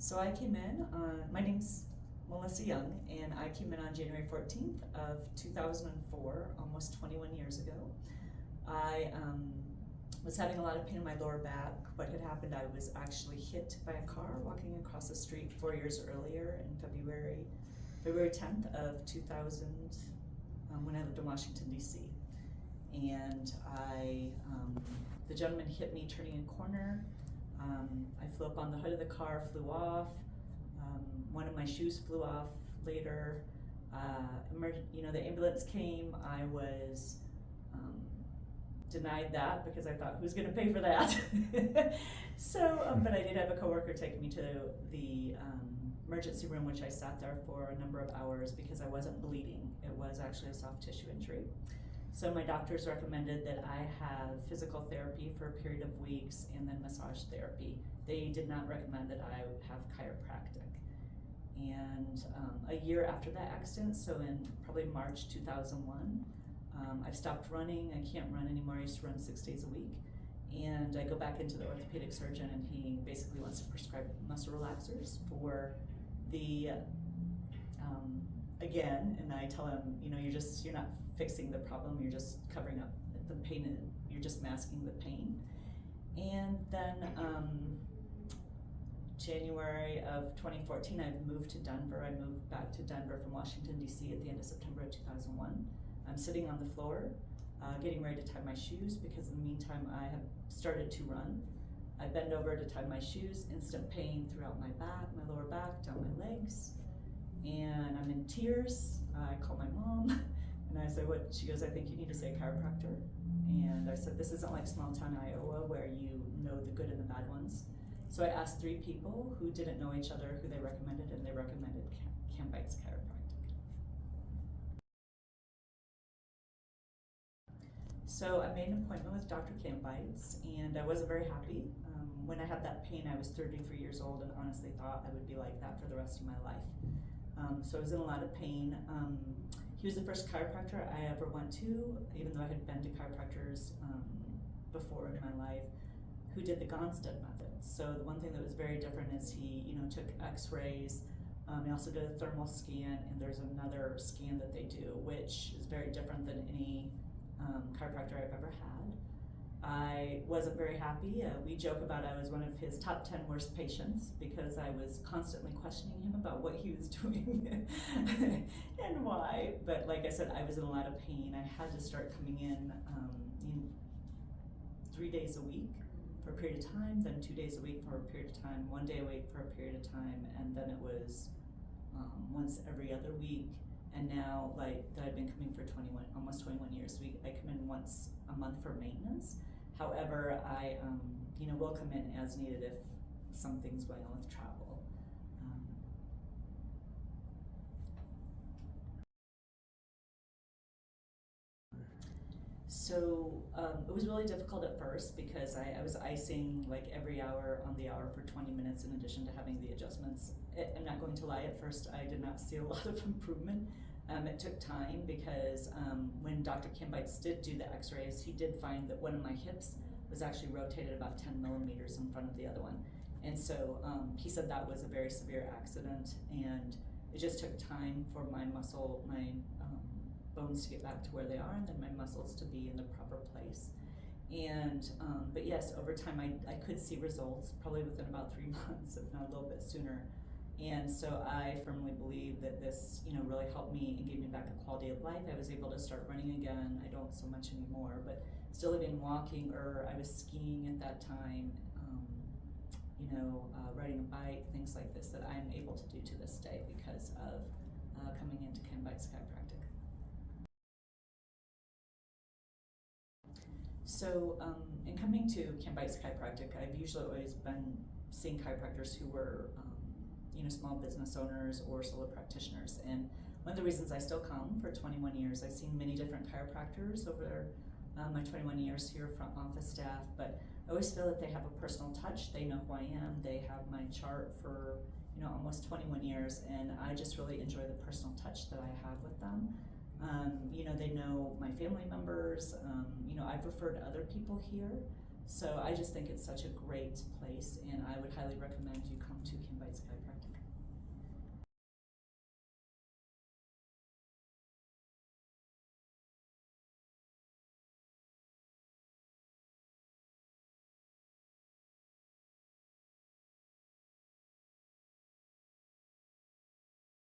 So I came in on, my name's Melissa Young, and I came in on January 14th of 2004, almost 21 years ago. I was having a lot of pain in my lower back. What had happened, I was actually hit by a car walking across the street 4 years earlier in February 10th of 2000, when I lived in Washington, D.C. And the gentleman hit me turning a corner. I flew up on the hood of the car, flew off. One of my shoes flew off later. The ambulance came. I was denied that because I thought, who's gonna pay for that? But I did have a coworker take me to the emergency room, which I sat there for a number of hours because I wasn't bleeding. It was actually a soft tissue injury. So my doctors recommended that I have physical therapy for a period of weeks and then massage therapy. They did not recommend that I have chiropractic. And a year after that accident, so in probably March 2001, I've stopped running. I can't run anymore. I used to run 6 days a week. And I go back into the orthopedic surgeon, and he basically wants to prescribe muscle relaxers for the, again, and I tell him, you're not fixing the problem, you're just covering up the pain, and you're just masking the pain. And then January of 2014, I've moved to Denver. I moved back to Denver from Washington, D.C. at the end of September of 2001. I'm sitting on the floor, getting ready to tie my shoes because in the meantime I have started to run. I bend over to tie my shoes, instant pain throughout my back, my lower back, down my legs, and I'm in tears. I call my mom and I say, what? She goes, I think you need to see a chiropractor. And I said, this isn't like small town Iowa where you know the good and the bad ones. So I asked 3 people who didn't know each other who they recommended, and they recommended Kambeitz Chiropractic. So I made an appointment with Dr. Kambeitz, and I wasn't very happy. When I had that pain, I was 33 years old and honestly thought I would be like that for the rest of my life. So I was in a lot of pain. He was the first chiropractor I ever went to, even though I had been to chiropractors before in my life, who did the Gonstead method. So the one thing that was very different is he, took X-rays. He also did a thermal scan, and there's another scan that they do, which is very different than any chiropractor I've ever had. I wasn't very happy. We joke about I was one of his top 10 worst patients because I was constantly questioning him about what he was doing and why. But like I said, I was in a lot of pain. I had to start coming in 3 days a week for a period of time, then 2 days a week for a period of time, 1 day a week for a period of time, and then it was once every other week. And now, like that, I've been coming for almost 21 years. I come in once a month for maintenance. However, I will come in as needed if something's going on with travel. So it was really difficult at first because I was icing like every hour on the hour for 20 minutes in addition to having the adjustments. I'm not going to lie, at first I did not see a lot of improvement. It took time because when Dr. Kambeitz did do the x-rays, he did find that one of my hips was actually rotated about 10 millimeters in front of the other one. And so he said that was a very severe accident, and it just took time for my bones to get back to where they are, and then my muscles to be in the proper place. And but yes, over time I could see results probably within about 3 months, if not a little bit sooner. And so I firmly believe that this really helped me and gave me back a quality of life. I was able to start running again. I don't so much anymore, but still even walking, or I was skiing at that time, riding a bike, things like this that I'm able to do to this day because of coming into Kambeitz Chiropractic. So in coming to Kambeitz Chiropractic, I've usually always been seeing chiropractors who were small business owners or solo practitioners. And one of the reasons I still come for 21 years, I've seen many different chiropractors over my 21 years here, front office staff, but I always feel that they have a personal touch. They know who I am. They have my chart for almost 21 years, and I just really enjoy the personal touch that I have with them. They know my family members. I've referred other people here So I just think it's such a great place, and I would highly recommend you come to Kambeitz Chiropractic.